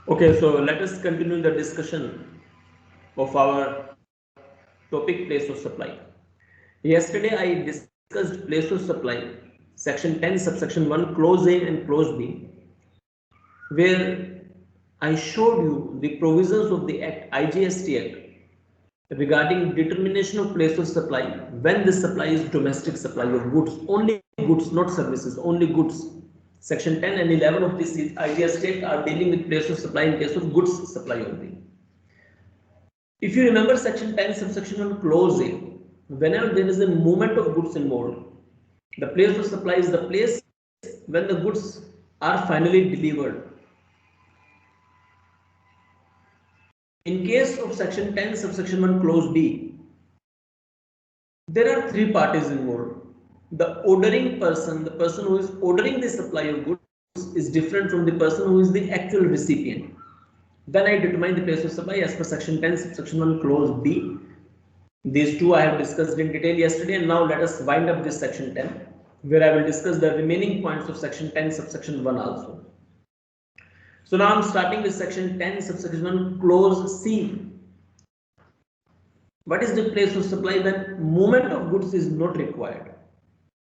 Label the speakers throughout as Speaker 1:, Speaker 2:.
Speaker 1: Okay, so let us continue the discussion of our topic place of supply. Yesterday I discussed place of supply, section 10, subsection 1, clause A and clause B, where I showed you the provisions of the Act, IGST Act, regarding determination of place of supply when the supply is domestic supply of goods, only goods, not services, only goods. Section 10 and 11 of this IGST Act are dealing with place of supply in case of goods supply only. If you remember section 10 subsection 1 clause A, whenever there is a movement of goods involved, the place of supply is the place when the goods are finally delivered. In case of section 10 subsection 1 clause B, there are three parties involved. The ordering person, the person who is ordering the supply of goods, is different from the person who is the actual recipient. Then I determine the place of supply as per section 10 subsection 1 clause B. These two I have discussed in detail yesterday, and now let us wind up this section 10, where I will discuss the remaining points of section 10 subsection 1 also. So now I am starting with section 10 subsection 1 clause C. What is the place of supply when movement of goods is not required?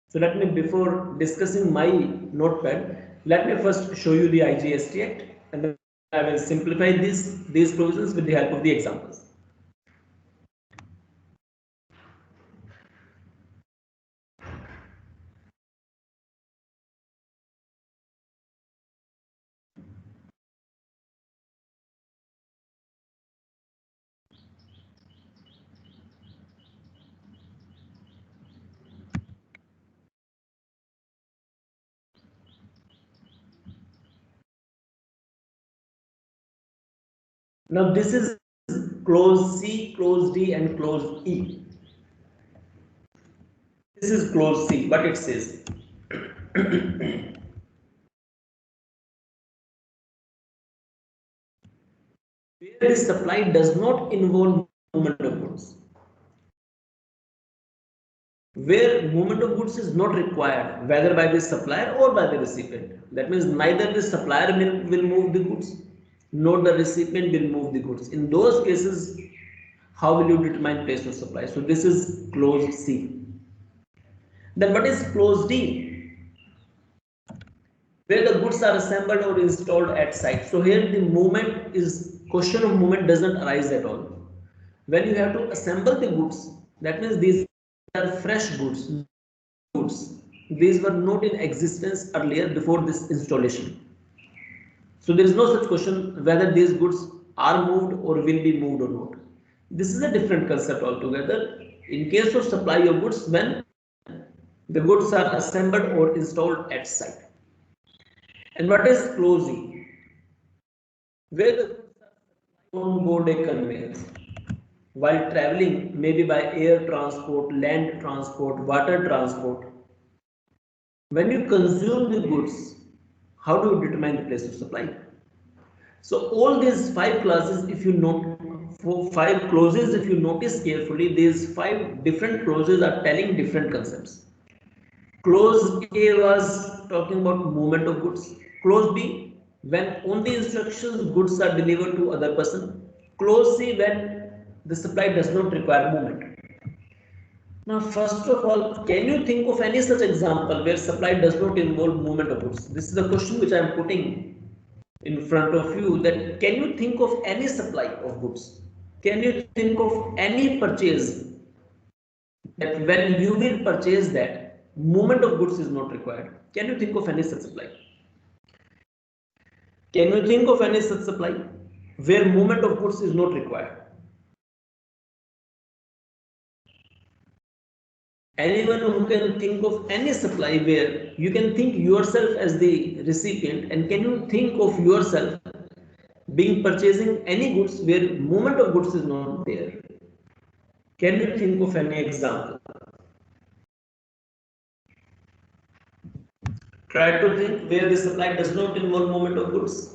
Speaker 1: So let me, before discussing my notepad, let me first show you the IGST Act, and then I will simplify these provisions with the help of the examples. Now this is clause C, clause D, and clause E. This is clause C, what it says. Where the supply does not involve movement of goods. Where movement of goods is not required, whether by the supplier or by the recipient. That means neither the supplier will move the goods, nor the recipient will move the goods. In those cases, how will you determine place of supply? So this is clause C. Then what is clause D? Where the goods are assembled or installed at site. So here the movement is, question of movement doesn't arise at all. When you have to assemble the goods, that means these are fresh goods. These were not in existence earlier before this installation. So there is no such question whether these goods are moved or will be moved or not. This is a different concept altogether. In case of supply of goods, when the goods are assembled or installed at site. And what is clause E? Where the goods are on board a conveyor while traveling, maybe by air transport, land transport, water transport. When you consume the goods, how do you determine the place of supply? So all these five clauses, if you note, for five clauses, if you notice carefully, these five different clauses are telling different concepts. Clause A was talking about movement of goods. Clause B, when on the instructions goods are delivered to other person. Clause C, when the supply does not require movement. Now, first of all, can you think of any such example where supply does not involve movement of goods? This is the question which I am putting in front of you, that can you think of any supply of goods? Can you think of any purchase that when you will purchase that, movement of goods is not required? Can you think of any such supply? Can you think of any such supply where movement of goods is not required? Anyone who can think of any supply where you can think yourself as the recipient, and can you think of yourself being purchasing any goods where movement of goods is not there? Can you think of any example? Try to think where the supply does not involve movement of goods.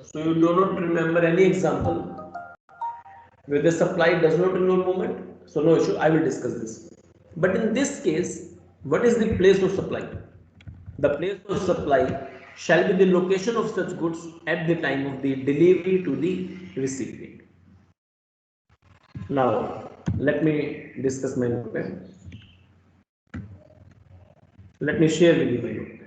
Speaker 1: So you do not remember any example where the supply does not involve movement? So no issue, I will discuss this. But in this case, what is the place of supply? The place of supply shall be the location of such goods at the time of the delivery to the recipient. Now, let me discuss my notepad. Let me share with you my notepad.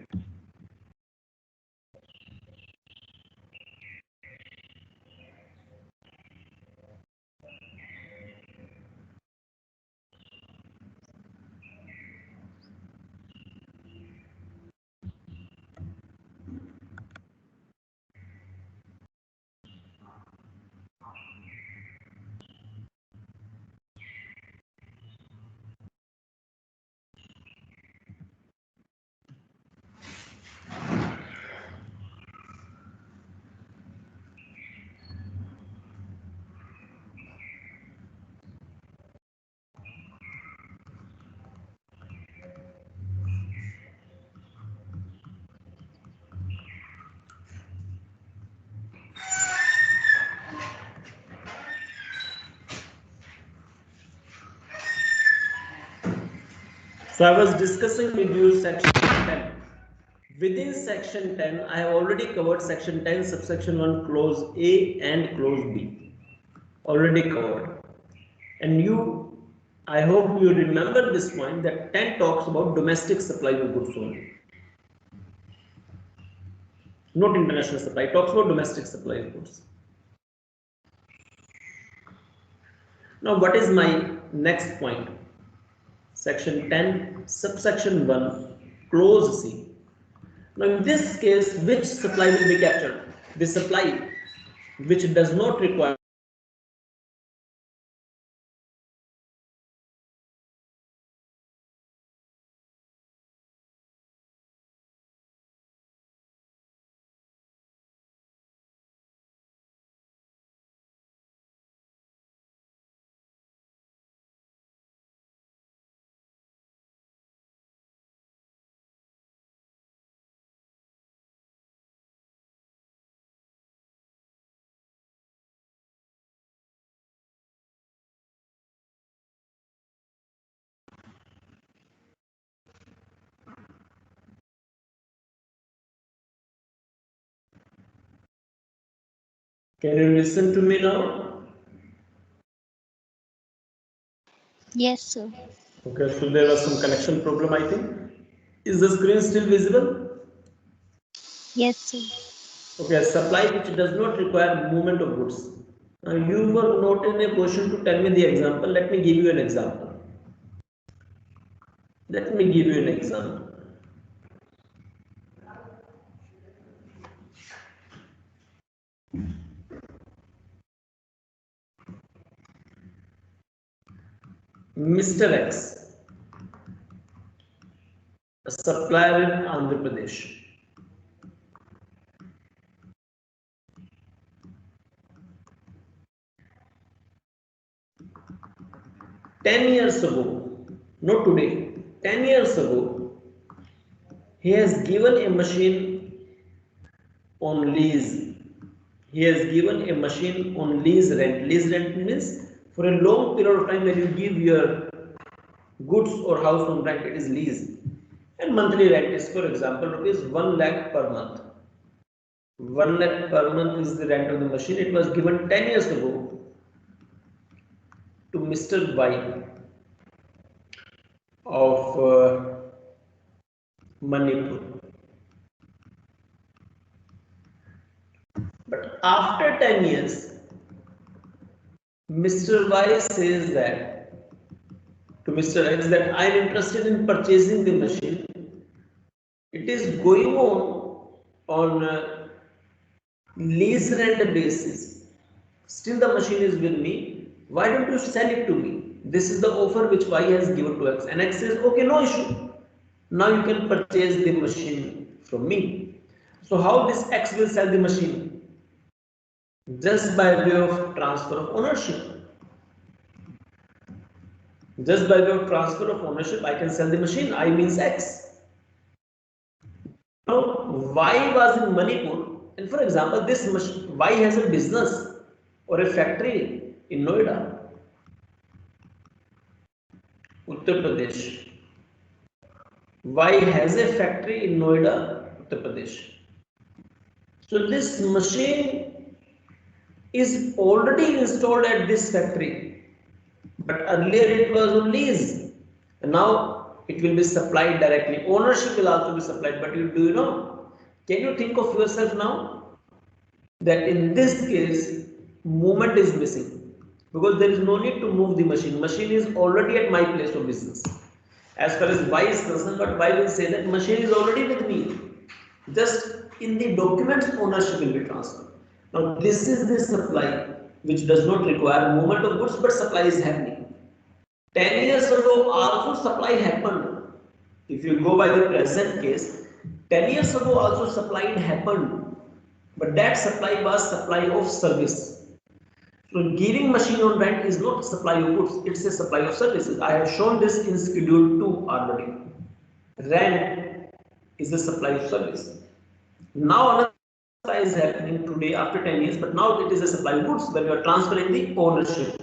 Speaker 1: So I was discussing with you section 10. Within section 10, I have already covered section 10, subsection 1, clause A and clause B. Already covered. And I hope you remember this point that 10 talks about domestic supply of goods only. Not international supply, it talks about domestic supply of goods. Now, what is my next point? Section 10, subsection 1, clause C. Now, in this case, which supply will be captured? The supply which does not require Can you listen to me now?
Speaker 2: Yes, sir.
Speaker 1: Okay, so there was some connection problem, I think. Is the screen still visible?
Speaker 2: Yes, sir.
Speaker 1: Okay, supply which does not require movement of goods. Now you were not in a position to tell me the example. Let me give you an example. Let me give you an example. Mr. X, a supplier in Andhra Pradesh. 10 years ago, not today, 10 years ago, he has given a machine on lease. He has given a machine on lease rent. Lease rent means for a long period of time when you give your goods or house on rent, it is lease. And monthly rent is, for example, rupees 1 lakh per month. 1 lakh per month is the rent of the machine. It was given 10 years ago to Mr. Y of Manipur. But after 10 years, Mr. Y says that to Mr. X that I am interested in purchasing the machine. It is going on lease rent basis. Still the machine is with me. Why don't you sell it to me? This is the offer which Y has given to X. And X says, okay, no issue. Now you can purchase the machine from me. So how this X will sell the machine? Just by way of transfer of ownership. Just by way of transfer of ownership, I can sell the machine. I means X. Now, Y was in Manipur And for example, this Y has a business or a factory in Noida, Uttar Pradesh. Y has a factory in Noida, Uttar Pradesh. So this machine is already installed at this factory, but earlier it was on lease. And now it will be supplied directly. Ownership will also be supplied, but do you know? Can you think of yourself now that in this case movement is missing because there is no need to move the machine. Machine is already at my place of business. As far as Y is concerned, but Y will say that machine is already with me. Just in the documents ownership will be transferred. Now this is the supply which does not require movement of goods, but supply is happening. 10 years ago also supply happened. If you go by the present case, 10 years ago also supply happened, but that supply was supply of service. So giving machine on rent is not supply of goods, it's a supply of services. I have shown this in schedule 2 already. Rent is a supply of service. Now another supply is happening today after 10 years, but now it is a supply of goods when you are transferring the ownership.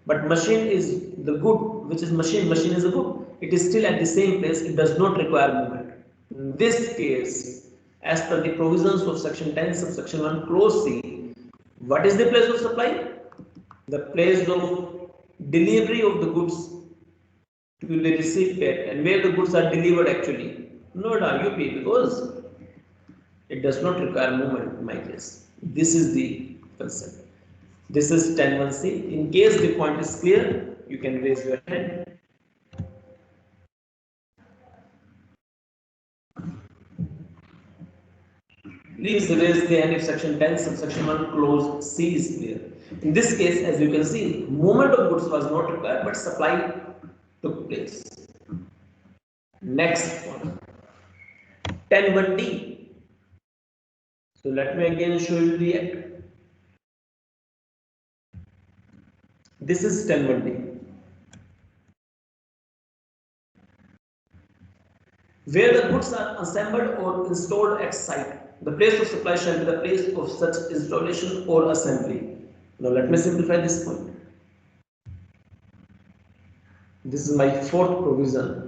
Speaker 1: But machine is the good, which is machine is a good. It is still at the same place, it does not require movement. In this case, as per the provisions of section 10 subsection 1 clause C, what is the place of supply? The place of delivery of the goods to the recipient, and where the goods are delivered actually. Not UP, because it does not require movement in my case. This is the concept. This is 10(1)(c). In case the point is clear, you can raise your hand. Please raise the hand if section 10 subsection 1 clause C is clear. In this case, as you can see, movement of goods was not required, but supply took place. Next one, 10(1)(d). So let me again show you the act. This is 10(1)(d). Where the goods are assembled or installed at site, the place of supply shall be the place of such installation or assembly. Now let me simplify this point. This is my fourth provision.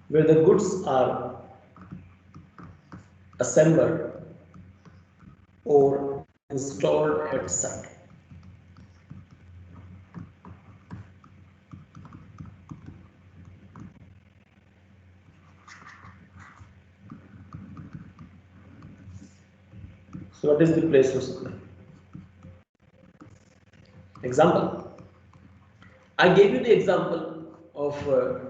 Speaker 1: Where the goods are assembled or installed at site. So what is the place of supply? Example. I gave you the example of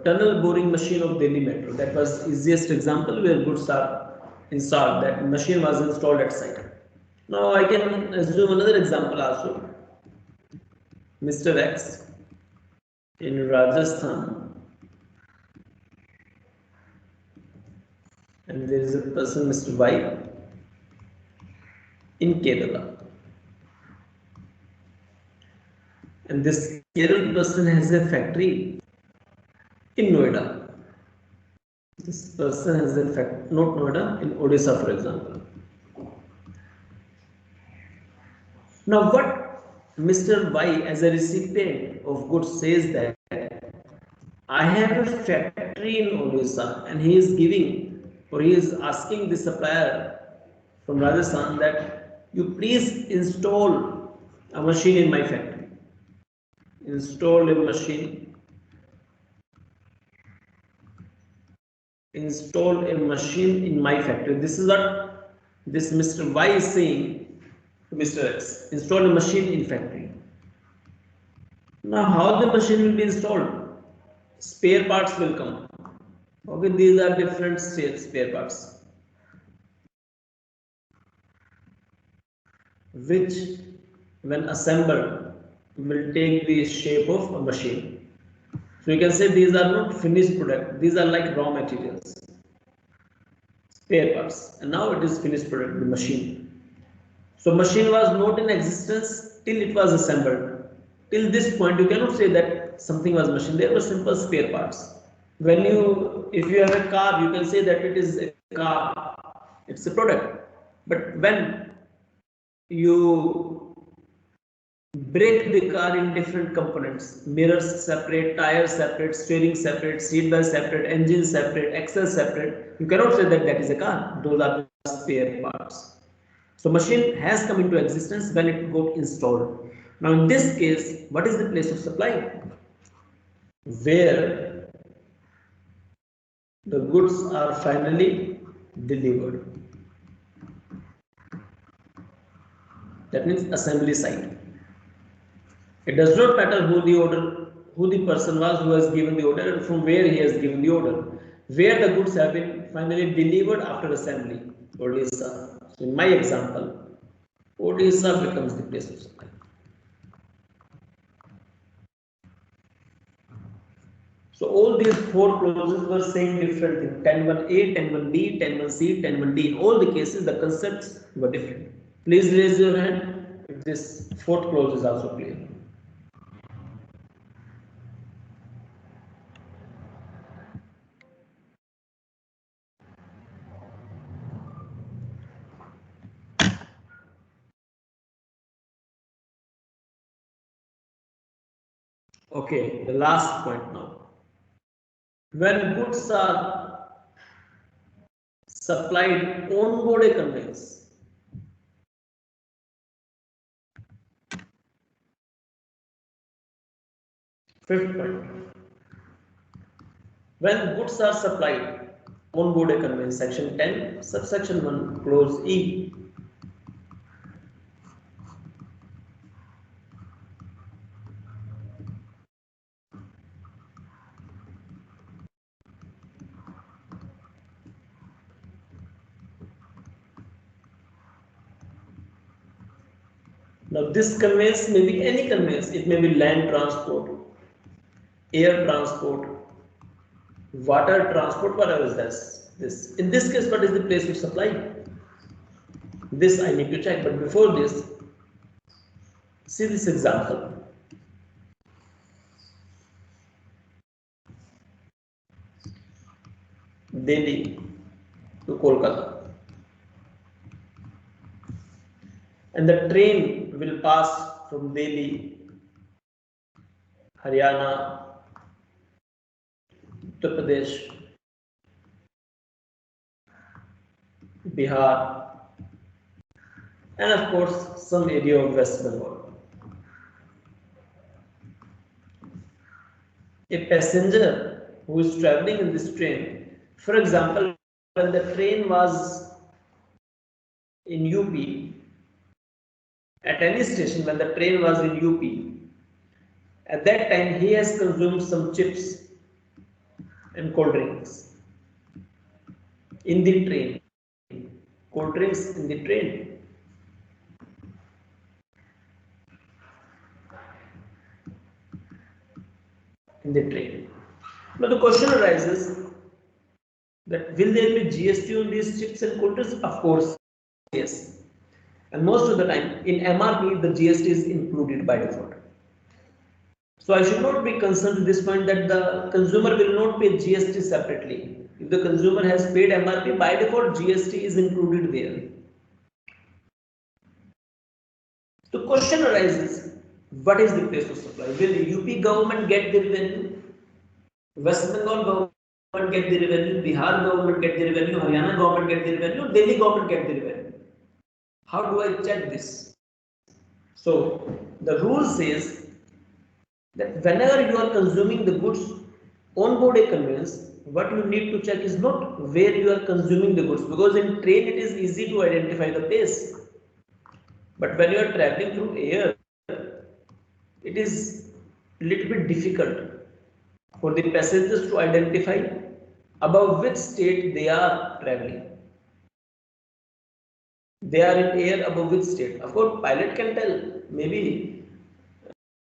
Speaker 1: tunnel boring machine of Delhi Metro. That was easiest example where goods are installed. That machine was installed at site. Now I can assume another example also. Mr. X in Rajasthan, and there is a person Mr. Y in Kerala. And this Kerala person has a factory in Noida. This person has a factory, not Noida, in Odisha, for example. Now, what Mr. Y as a recipient of goods says that I have a factory in Odisha, and he is giving or he is asking the supplier from Rajasthan that you please install a machine in my factory. Install a machine. Install a machine in my factory. This is what this Mr. Y is saying to Mr. X. Install a machine in factory. Now, how the machine will be installed? Spare parts will come. Okay, these are different spare parts, which when assembled, will take the shape of a machine. So you can say these are not finished product, these are like raw materials, spare parts, and now it is finished product, the machine. So machine was not in existence till it was assembled. Till this point, you cannot say that something was machine. There were simple spare parts. If you have a car, you can say that it is a car. It's a product. But when you break the car in different components, mirrors separate, tires separate, steering separate, seat belt separate, engine separate, axle separate, you cannot say that that is a car. Those are the spare parts. So machine has come into existence when it got installed. Now in this case, what is the place of supply? Where the goods are finally delivered. That means assembly site. It does not matter who the person was who has given the order and from where he has given the order. Where the goods have been finally delivered after assembly. Odisha. So in my example, Odisha becomes the place of supply. So all these four clauses were saying different things. 10.1a, 10.1b, 10.1c, 10.1d. In all the cases, the concepts were different. Please raise your hand if this fourth clause is also clear. Okay, the last point now. When goods are supplied on board a conveyance, fifth point. When goods are supplied on board a conveyance, section 10, subsection 1, clause E. Now this conveyance may be any conveyance. It may be land transport, air transport, water transport, whatever is this. In this case, what is the place of supply? This I need to check, but before this, see this example. Delhi to Kolkata. And the train will pass from Delhi, Haryana, Uttar Pradesh, Bihar, and of course some area of West Bengal. A passenger who is traveling in this train, for example, when the train was in UP, at any station when the train was in UP, at that time he has consumed some chips and cold drinks in the train, cold drinks in the train. In the train. Now the question arises that will there be GST on these chips and cold drinks? Of course, yes. And most of the time in MRP the GST is included by default. So I should not be concerned to this point that the consumer will not pay GST separately. If the consumer has paid MRP, by default GST is included there. The question arises, what is the place of supply? Will UP government get the revenue? West Bengal government get the revenue? Bihar government get the revenue? Haryana government get the revenue? Delhi government get the revenue? How do I check this? So the rule says that whenever you are consuming the goods on board a conveyance, what you need to check is not where you are consuming the goods, because in train it is easy to identify the place. But when you are traveling through air, it is a little bit difficult for the passengers to identify above which state they are traveling. They are in air above which state? Of course, pilot can tell. Maybe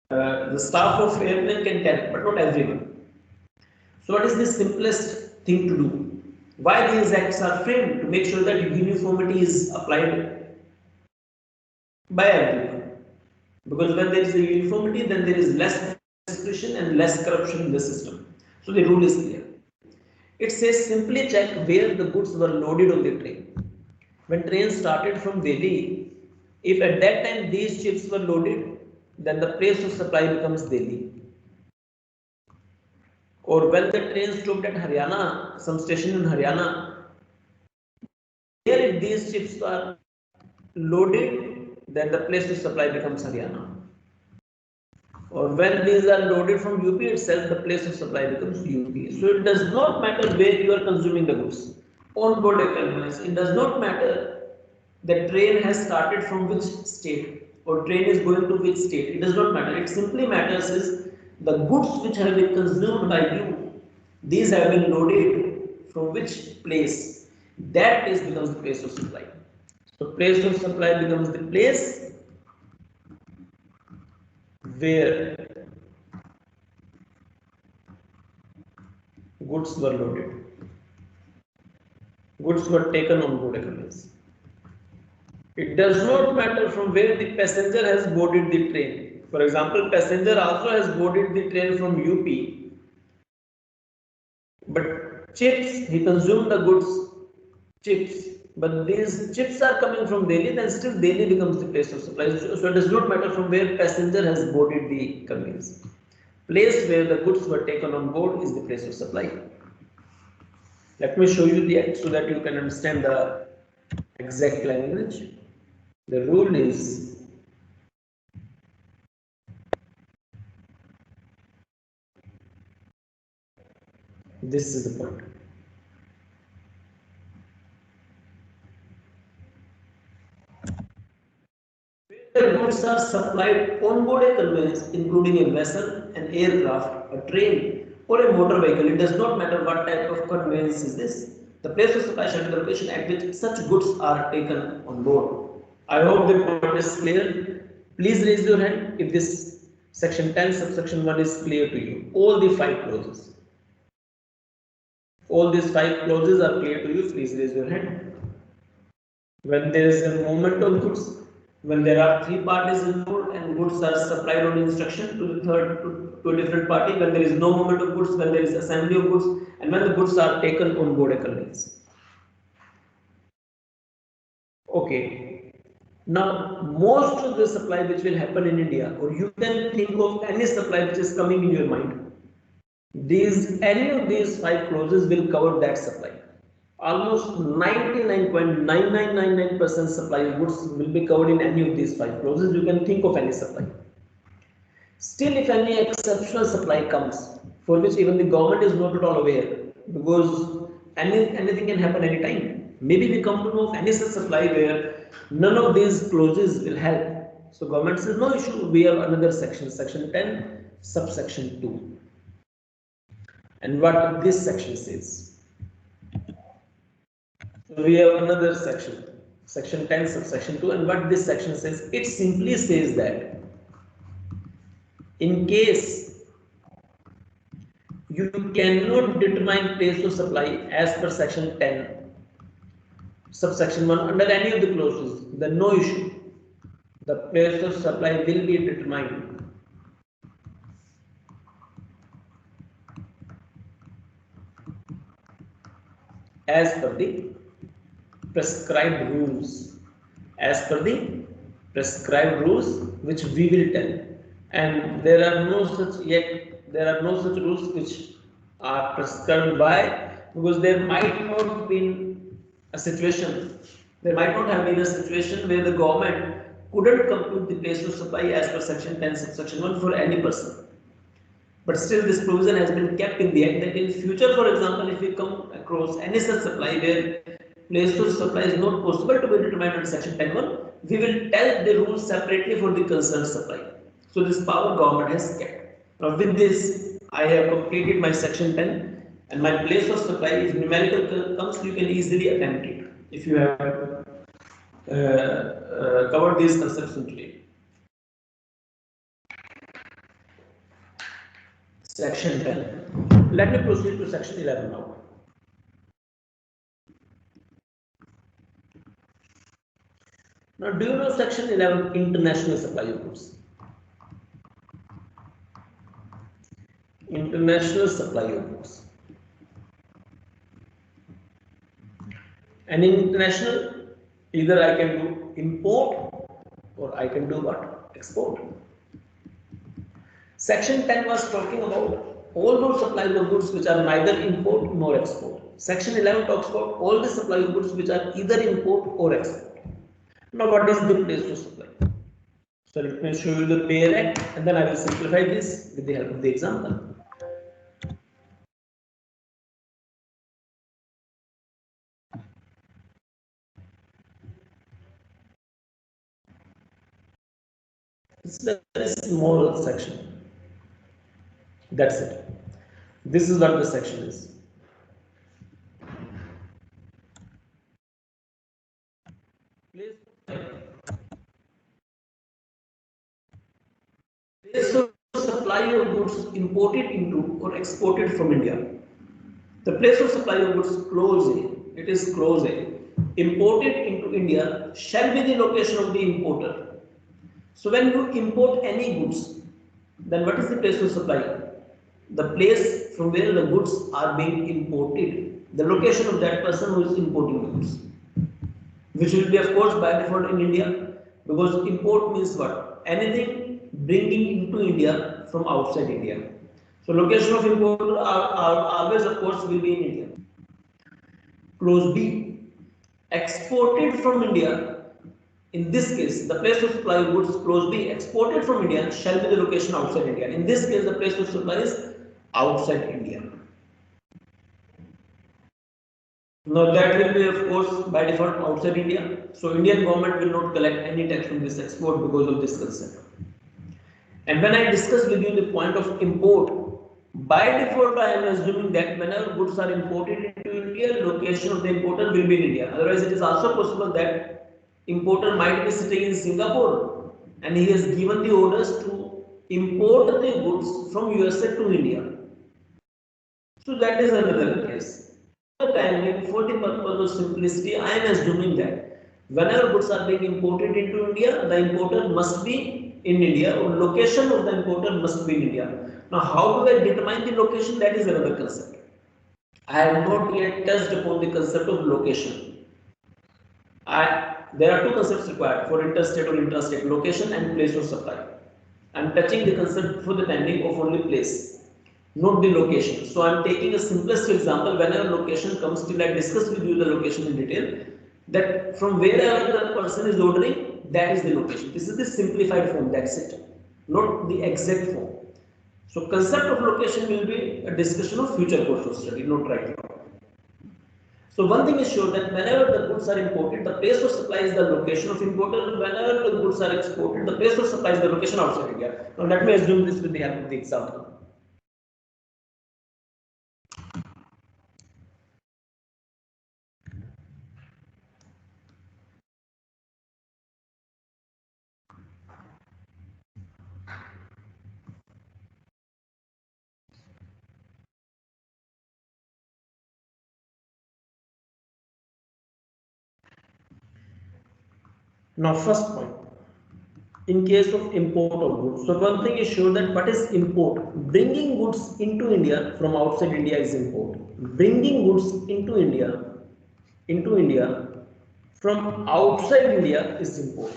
Speaker 1: the staff of airplane can tell, but not everyone. So what is the simplest thing to do? Why these acts are framed? To make sure that uniformity is applied by everyone. Because when there is a uniformity, then there is less discretion and less corruption in the system. So the rule is clear. It says simply check where the goods were loaded on the train. When train started from Delhi, if at that time these ships were loaded, then the place of supply becomes Delhi. Or when the train stopped at Haryana, some station in Haryana, here if these ships are loaded, then the place of supply becomes Haryana. Or when these are loaded from UP itself, the place of supply becomes UP. So it does not matter where you are consuming the goods. On board economies, it does not matter the train has started from which state or train is going to which state. It does not matter. It simply matters is the goods which have been consumed by you, these have been loaded from which place. That place becomes the place of supply. So place of supply becomes the place where goods were loaded. Goods were taken on board economies. It does not matter from where the passenger has boarded the train. For example, passenger also has boarded the train from UP, but chips, he consumed the goods, chips, but these chips are coming from Delhi, then still Delhi becomes the place of supply. So it does not matter from where passenger has boarded the conveyance. Place where the goods were taken on board is the place of supply. Let me show you the act so that you can understand the exact language. The rule is this is the point. The goods are supplied on board a conveyance, including a vessel, an aircraft, a train, or a motor vehicle. It does not matter what type of conveyance is this. The place of supply shall be the location at which such goods are taken on board. I hope the point is clear. Please raise your hand if this section 10 subsection 1 is clear to you. All the 5 clauses. All these 5 clauses are clear to you. Please raise your hand. When there is a movement of goods, when there are 3 parties involved and goods are supplied on instruction to the to a different party, when there is no movement of goods, when there is assembly of goods, and when the goods are taken on board a conveyance. Okay. Now, most of the supply which will happen in India, or you can think of any supply which is coming in your mind, any of these 5 clauses will cover that supply. Almost 99.9999% supply of goods will be covered in any of these 5 clauses. You can think of any supply. Still, if any exceptional supply comes, for which even the government is not at all aware, because anything can happen anytime. Maybe we come to know of any such supply where none of these clauses will help. So government says no issue, we have another section, section 10, subsection 2. And what this section says. So we have another section, section 10, subsection 2, and what this section says, it simply says that in case you cannot determine place of supply as per section 10, subsection 1 under any of the clauses, then no issue. The place of supply will be determined as per the prescribed rules, as per the prescribed rules which we will tell, and there are no such rules which are prescribed by, because there might not have been a situation, there might not have been a situation where the government couldn't compute the place of supply as per section 10 subsection 1 for any person. But still this provision has been kept in the act that in future, for example, if we come across any such supply where place of supply is not possible to be determined under section 10.1, we will tell the rules separately for the concerned supply. So this power government has kept. Now with this, I have completed my section 10 and my place of supply, if numerical comes, you can easily attempt it if you have covered these concepts in today. Section 10. Let me proceed to section 11 now. Now, do you know section 11, international supply of goods? International supply of goods. And in international, either I can do import or I can do what? Export. Section 10 was talking about all those supplies of goods which are neither import nor export. Section 11 talks about all the supply of goods which are either import or export. Now, what is the place to supply? So, let me show you the pair act and then I will simplify this with the help of the example. It's a very small section. That's it. This is what the section is. Place of supply of goods imported into or exported from India. The place of supply of goods clause A, it is clause A, imported into India shall be the location of the importer. So when you import any goods, then what is the place of supply? The place from where the goods are being imported, the location of that person who is importing the goods, which will be of course by default in India, because import means what? Anything bringing into India from outside India. So location of importer are always of course will be in India. Clause B, exported from India. In this case, the place of supply of goods, clause B, exported from India shall be the location outside India. In this case, the place of supply is outside India. Now that will be of course by default outside India. So Indian government will not collect any tax from this export because of this concept. And when I discuss with you the point of import, by default I am assuming that whenever goods are imported into India, location of the importer will be in India. Otherwise, it is also possible that importer might be sitting in Singapore and he has given the orders to import the goods from USA to India. So that is another case. For the purpose of simplicity, I am assuming that whenever goods are being imported into India, the importer must be in India or location of the importer must be in India. Now, how do I determine the location? That is another concept. I have not yet touched upon the concept of location. There are two concepts required for interstate or intrastate: location and place of supply. I am touching the concept for the time being of only place, not the location. So I am taking a simplest example. Whenever location comes, till I discuss with you the location in detail, that from wherever the person is ordering, that is the location. This is the simplified form, that's it, not the exact form. So concept of location will be a discussion of future course of study, not right now. So one thing is sure that whenever the goods are imported, the place of supply is the location of importer. Whenever the goods are exported, the place of supply is the location outside India. Now let me assume this with the help of the example. Now first point, in case of import of goods, so one thing is sure that what is import? Bringing goods into India from outside India is import. Bringing goods into India from outside India is import.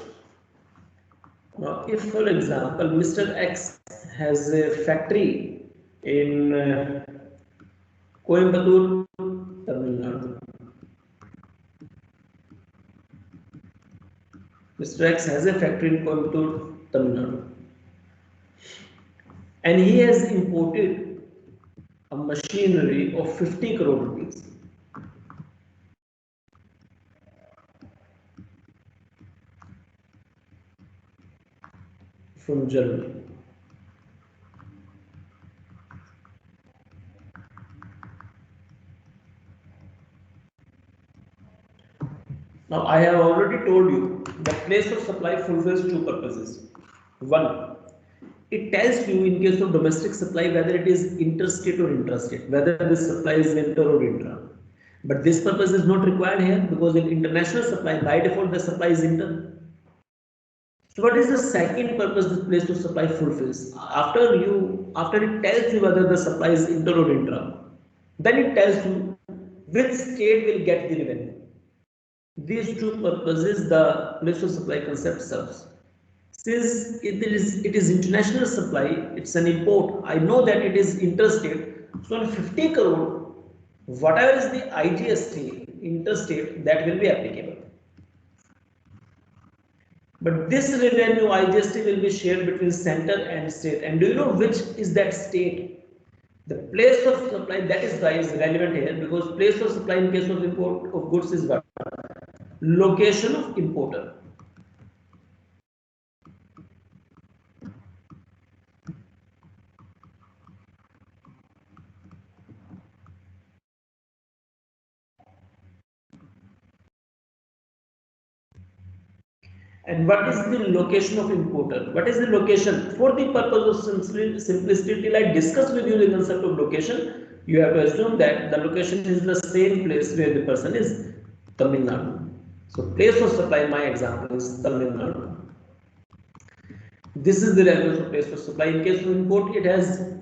Speaker 1: Now, if for example, Mr. X has a factory in Coimbatore, Tamil Nadu. Mr. X has a factory in Coimbatore, Tamil Nadu. And he has imported a machinery of 50 crore rupees from Germany. Now I have already told you the place of supply fulfills two purposes. One, it tells you in case of domestic supply whether it is interstate or intrastate, whether this supply is inter or intra. But this purpose is not required here because in international supply by default the supply is inter. So what is the second purpose this place of supply fulfills? After it tells you whether the supply is inter or intra, then it tells you which state will get the revenue. These two purposes the place of supply concept serves. Since it is international supply, it's an import. I know that it is interstate. So on 50 crore, whatever is the IGST interstate, that will be applicable. But this revenue IGST will be shared between center and state. And do you know which is that state? The place of supply, that is why is relevant here, because place of supply in case of import of goods is what? Location of importer. And what is the location of importer? What is the location? For the purpose of simplicity, like discussed with you the concept of location, you have to assume that the location is the same place where the person is, Tamil Nadu. So place of supply, my example is Tamil Nadu. This is the reference of place of supply. In case of import, it has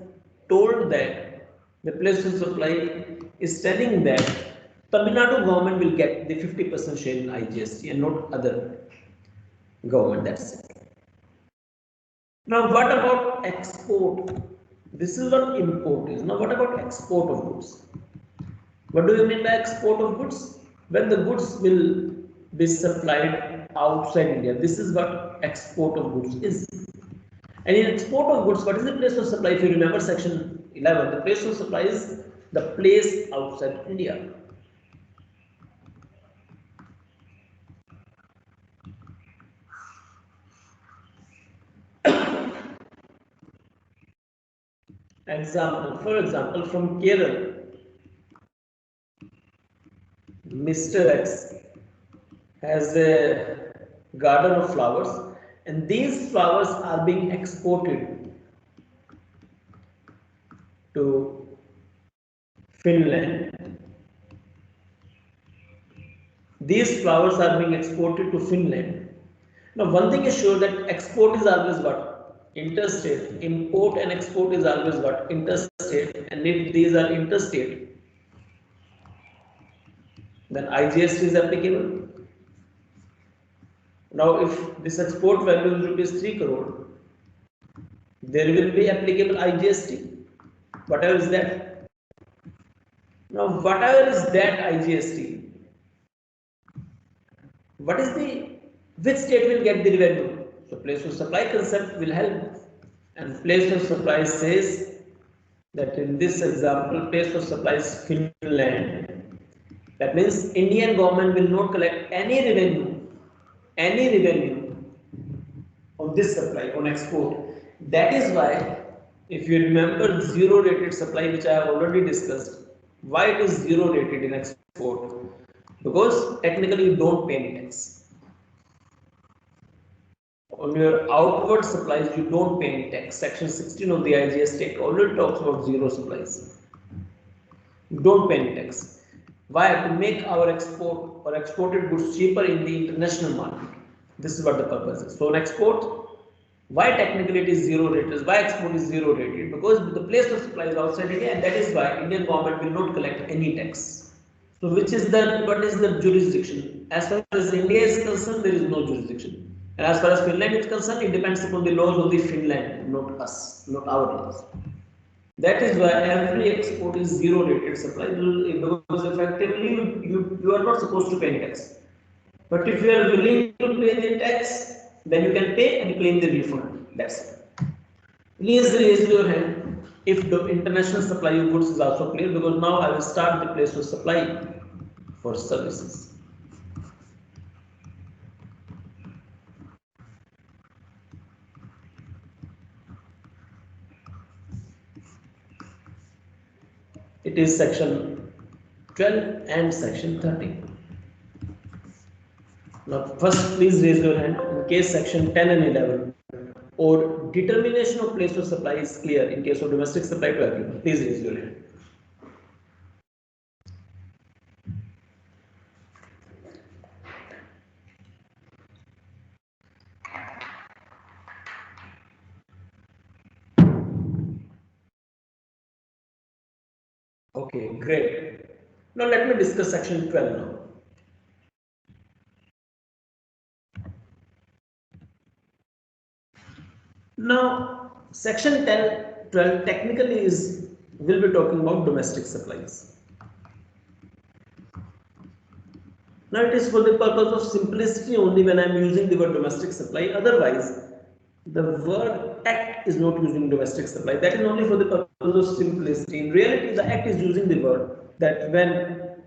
Speaker 1: told that the place of supply is telling that Tamil Nadu government will get the 50% share in IGST and not other government. That's it. Now, what about export? This is what import is. Now, what about export of goods? What do you mean by export of goods? When the goods will be supplied outside India. This is what export of goods is. And in export of goods, what is the place of supply? If you remember section 11, the place of supply is the place outside India. For example, from Kerala, Mr. X has a garden of flowers, and these flowers are being exported to Finland. These flowers are being exported to Finland. Now, one thing is sure that export is always what? Interstate. Import and export is always what? Interstate. And if these are interstate, then IGST is applicable. Now, if this export value is rupees 3 crore, there will be applicable IGST. Whatever is that. Now, whatever is that IGST, what is the which state will get the revenue? So, place of supply concept will help, and place of supply says that in this example, place of supply is Finland. That means Indian government will not collect any revenue on this supply, on export. That is why, if you remember zero rated supply, which I have already discussed, why it is zero rated in export? Because technically you don't pay any tax. On your outward supplies, you don't pay any tax. Section 16 of the IGST already talks about zero supplies. You don't pay any tax. Why? To make our export or exported goods cheaper in the international market. This is what the purpose is. So, on export, why technically it is zero rated? Why export is zero rated? Because the place of supply is outside India, and that is why Indian government will not collect any tax. So, what is the jurisdiction? As far as India is concerned, there is no jurisdiction. And as far as Finland is concerned, it depends upon the laws of the Finland, not us, not our laws. That is why every export is zero rated supply, because effectively you are not supposed to pay tax. But if you are willing to pay the tax, then you can pay and claim the refund. That's it. Please raise your hand if the international supply of goods is also clear, because now I will start the place of supply for services. It is section 12 and section 13. Now, first, please raise your hand in case section 10 and 11 or determination of place of supply is clear in case of domestic supply to everyone. Please raise your hand. Okay, great. Now let me discuss section 12 now. Now, section 10, 12 technically will be talking about domestic supplies. Now it is for the purpose of simplicity only when I am using the word domestic supply. Otherwise, the word act is not using domestic supply. That is only for the purpose of simplicity. In reality, the act is using the word that when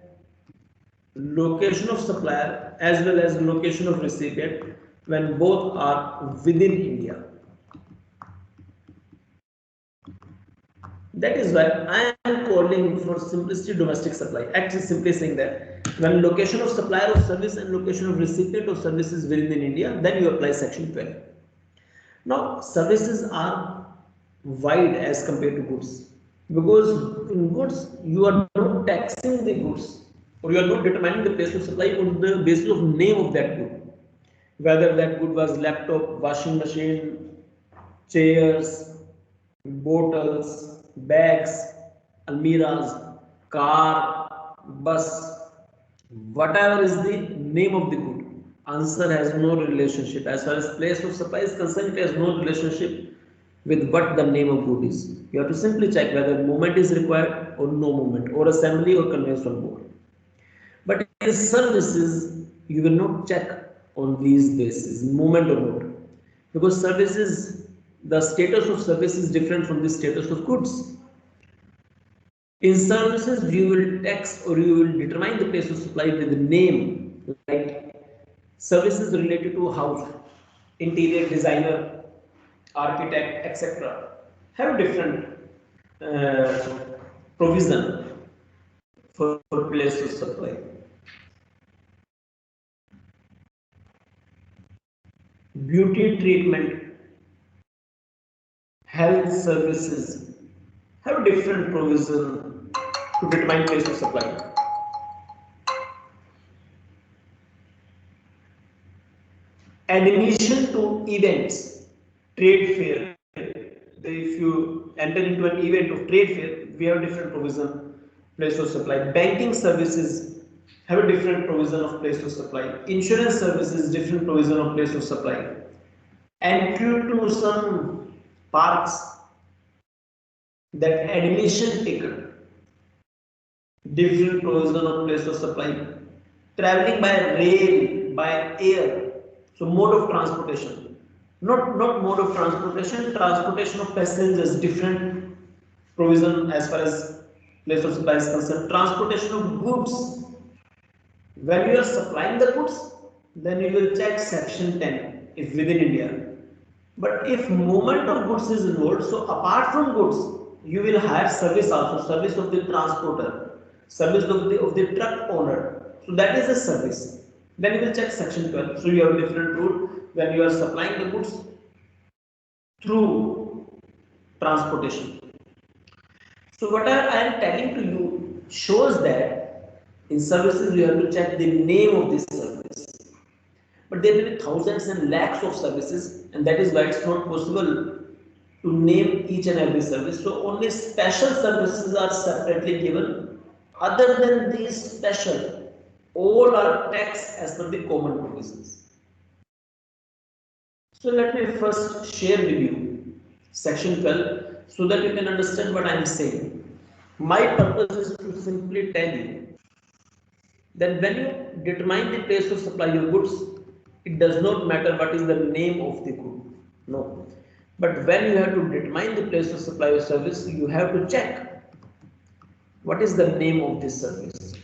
Speaker 1: location of supplier as well as location of recipient, when both are within India. That is why I am calling for simplicity domestic supply. Act is simply saying that when location of supplier of service and location of recipient of service is within India, then you apply section 12. Now, services are wide as compared to goods because in goods you are not taxing the goods or you are not determining the place of supply on the basis of name of that good, whether that good was laptop, washing machine, chairs, bottles, bags, almiras, car, bus, whatever is the name of the good. Answer has no relationship. As far as place of supply is concerned, it has no relationship with what the name of good is. You have to simply check whether movement is required or no movement, or assembly or conveyance on board. But in services, you will not check on these bases, movement or not. Because services, the status of service is different from the status of goods. In services, you will tax or you will determine the place of supply with the name, like services related to house, interior designer, architect, etc. have different provision for place of supply. Beauty treatment, health services have different provision to determine place of supply. Admission to events, trade fair. If you enter into an event of trade fair, we have different provision, place of supply. Banking services have a different provision of place of supply. Insurance services, different provision of place of supply. Entry to some parks, that admission ticket, different provision of place of supply. Traveling by rail, by air, so mode of transportation, not mode of transportation, transportation of passengers, different provision as far as place of supply is concerned. Transportation of goods, when you are supplying the goods, then you will check section 10 if within India. But if movement of goods is involved, so apart from goods, you will have service also, service of the transporter, service of the truck owner. So that is a service. Then you will check section 12. So you have a different rule when you are supplying the goods through transportation. So what I am telling to you shows that in services you have to check the name of this service. But there may be thousands and lakhs of services, and that is why it's not possible to name each and every service. So only special services are separately given. Other than these special, all are taxed as per the common provisions. So let me first share with you section 12 so that you can understand what I am saying. My purpose is to simply tell you that when you determine the place of supply of goods, it does not matter what is the name of the good. No. But when you have to determine the place of supply of service, you have to check what is the name of this service.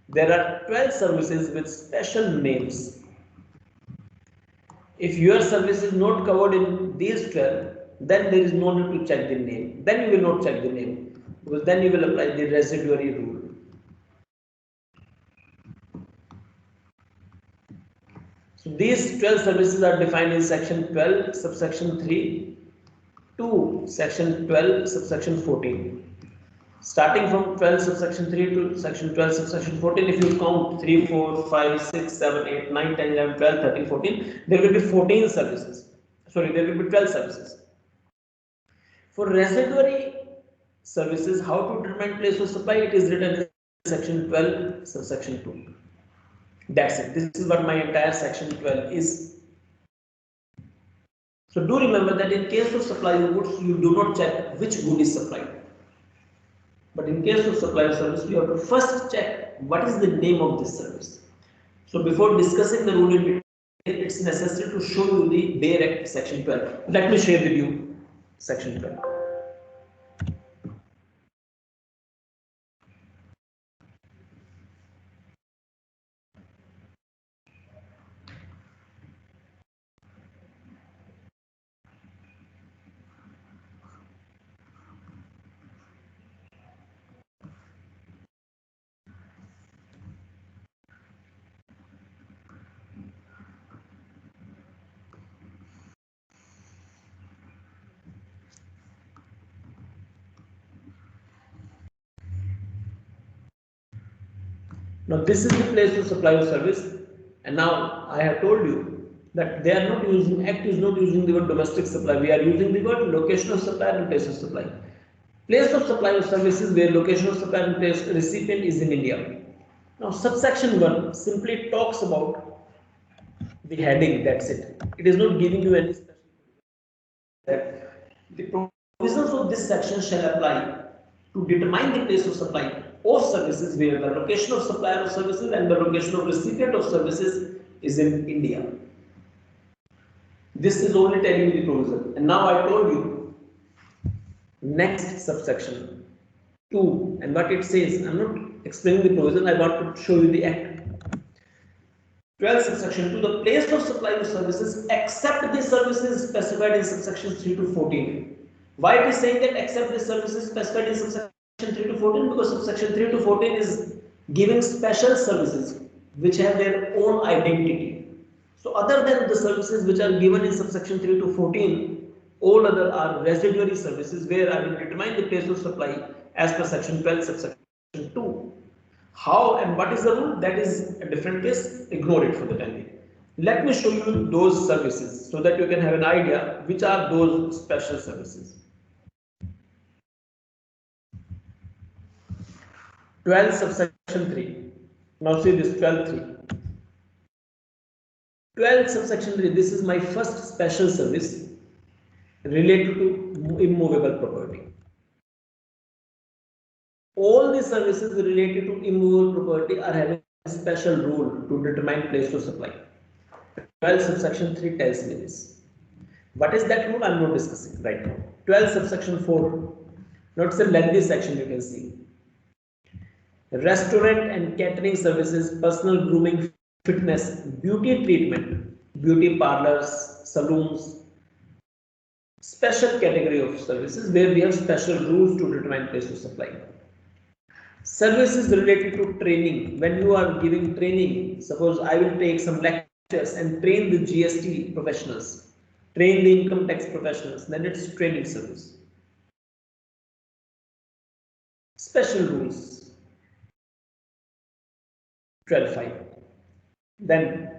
Speaker 1: There are 12 services with special names. If your service is not covered in these 12, then there is no need to check the name. Then you will not check the name because then you will apply the residuary rule. So these 12 services are defined in section 12, subsection 3 to section 12, subsection 14. Starting from 12 subsection 3 to section 12 subsection 14, if you count 3, 4, 5, 6, 7, 8, 9, 10, 11, 12, 13, 14, there will be 14 services. Sorry, there will be 12 services. For residuary services, how to determine place of supply, it is written in section 12 subsection 2. That's it. This is what my entire section 12 is. So do remember that in case of supply of goods, you do not check which good is supplied. But in case of supply of service, you have to first check what is the name of this service. So before discussing the rule in detail, it's necessary to show you the bare act section 12. Let me share with you section 12. Now this is the place of supply of service, and now I have told you that they are not using, act is not using the word domestic supply, we are using the word location of supply and place of supply. Place of supply of services where location of supply and place recipient is in India. Now subsection 1 simply talks about the heading, that's it. It is not giving you any special that the provisions of this section shall apply to determine the place of supply of services where the location of supplier of services and the location of recipient of services is in India. This is only telling you the provision. And now I told you next subsection 2 and what it says. I'm not explaining the provision, I want to show you the act. 12 subsection 2, the place of supply of services except the services specified in subsection 3 to 14. Why it is saying that except the services specified in subsection 3 to 14? Because subsection 3 to 14 is giving special services which have their own identity. So other than the services which are given in subsection 3 to 14, all other are residuary services where I will determine the place of supply as per section 12 subsection 2. How and what is the rule? That is a different case. Ignore it for the time being. Let me show you those services so that you can have an idea which are those special services. 12 subsection 3. Now see this 12.3. 12 subsection 3. This is my first special service related to immovable property. All the services related to immovable property are having a special rule to determine place of supply. 12 subsection 3 tells me this. What is that rule? I am not discussing right now. 12 subsection 4. Notice a lengthy section you can see. Restaurant and catering services, personal grooming, fitness, beauty treatment, beauty parlors, saloons, special category of services where we have special rules to determine place of supply. Services related to training. When you are giving training, suppose I will take some lectures and train the GST professionals, train the income tax professionals, then it's training service. Special rules. 12.5. Then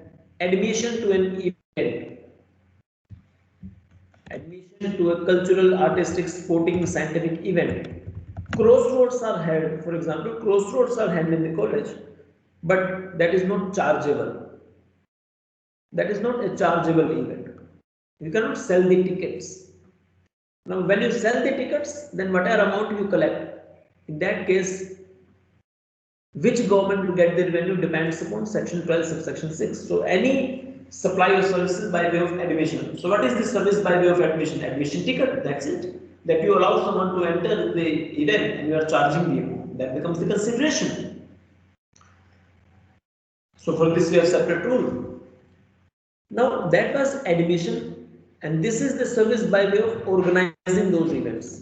Speaker 1: admission to an event. Admission to a cultural, artistic, sporting, scientific event. Crossroads are held, for example, crossroads are held in the college, but that is not chargeable. That is not a chargeable event. You cannot sell the tickets. Now, when you sell the tickets, then whatever amount you collect, in that case, which government will get the revenue depends upon section 12, subsection 6. So, any supply of services by way of admission. So, what is the service by way of admission? Admission ticket, that's it. That you allow someone to enter the event and you are charging the amount. That becomes the consideration. So, for this, we have separate rule. Now, that was admission, and this is the service by way of organizing those events.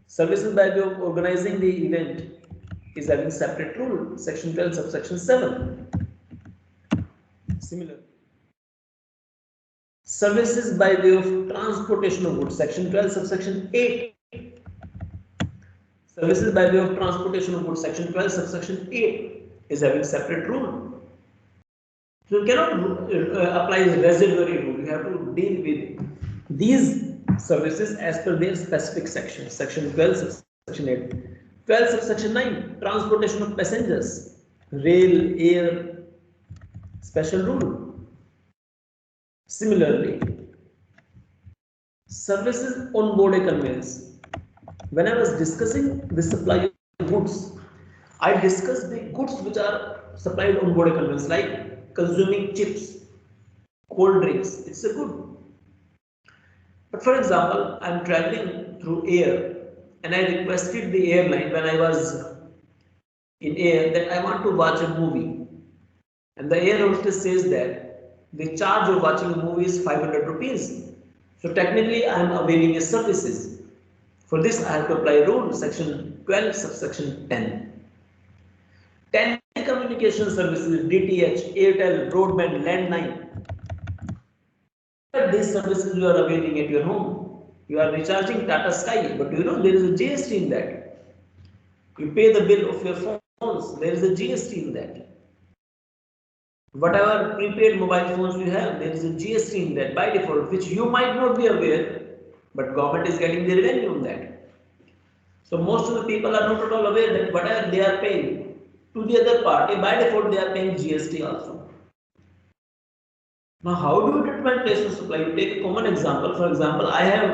Speaker 1: Services by way of organizing the event is having separate rule, section 12, subsection 7. Similar. Services by way of transportation of goods, section 12, subsection 8. Services by way of transportation of goods, section 12, subsection 8 is having separate rule. So you cannot apply the residuary rule. You have to deal with these services as per their specific section. Section 12, subsection 8. 12, subsection 9, transportation of passengers, rail, air, special rule. Similarly, services on board a conveyance. When I was discussing the supply of goods, I discussed the goods which are supplied on board a conveyance, like consuming chips, cold drinks. It's a good. But for example, I am traveling through air and I requested the airline when I was in air that I want to watch a movie. And the air hostess says that the charge of watching a movie is 500 rupees. So technically I am availing a services. For this I have to apply rule section 12 subsection 10. Telecommunication services, DTH, Airtel, broadband, landline. These services you are availing at your home. You are recharging Tata Sky, but you know there is a GST in that. You pay the bill of your phones, there is a GST in that. Whatever prepaid mobile phones you have, there is a GST in that by default, which you might not be aware, but government is getting the revenue on that. So most of the people are not at all aware that whatever they are paying to the other party, by default they are paying GST also. Now how do you determine place of supply? You take a common example. For example, I have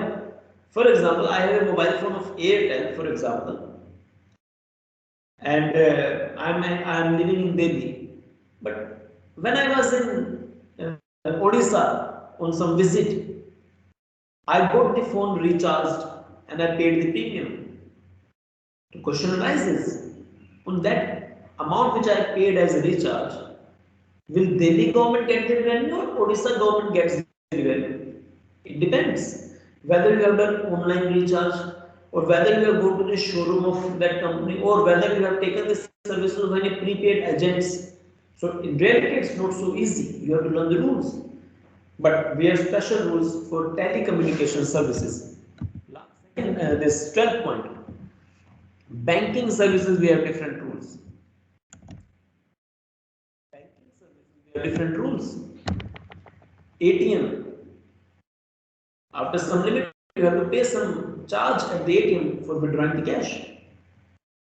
Speaker 1: a mobile phone of Airtel, for example, and I'm living in Delhi. But when I was in Odisha on some visit, I got the phone recharged and I paid the premium. The question arises, on that amount which I paid as a recharge, will Delhi government get the revenue or Odisha government gets the revenue? It depends whether you have done online recharge or whether you have gone to the showroom of that company or whether you have taken the services of any prepaid agents. So in reality it's not so easy. You have to learn the rules. But we have special rules for telecommunication services. This 12th point. Banking services we have different rules. Different rules. ATM. After some limit, you have to pay some charge at the ATM for withdrawing the cash.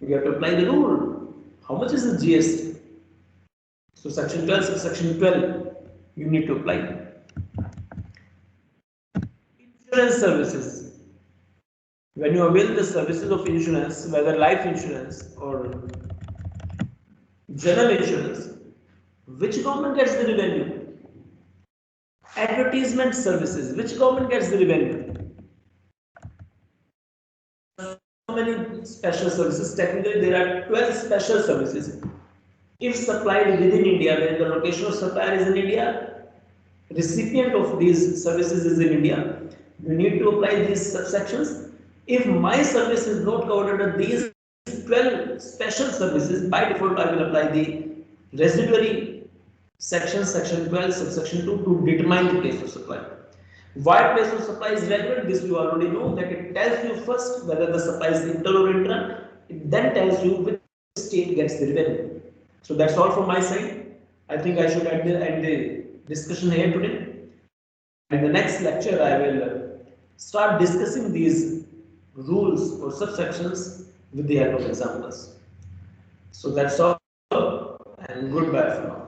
Speaker 1: You have to apply the rule. How much is the GST? So section 12, section 12, you need to apply. Insurance services. When you avail the services of insurance, whether life insurance or general insurance, which government gets the revenue? Advertisement services, which government gets the revenue? So many special services. Technically, there are 12 special services. If supplied within India, when the location of supplier is in India, recipient of these services is in India, you need to apply these subsections. If my service is not covered under these 12 special services, by default I will apply the residuary section 12, subsection 2 to determine the place of supply. Why place of supply is relevant? This you already know that it tells you first whether the supply is inter or intra. It then tells you which state gets the revenue. So that's all from my side. I think I should end the discussion here today. In the next lecture, I will start discussing these rules or subsections with the help of examples. So that's all, and goodbye for now.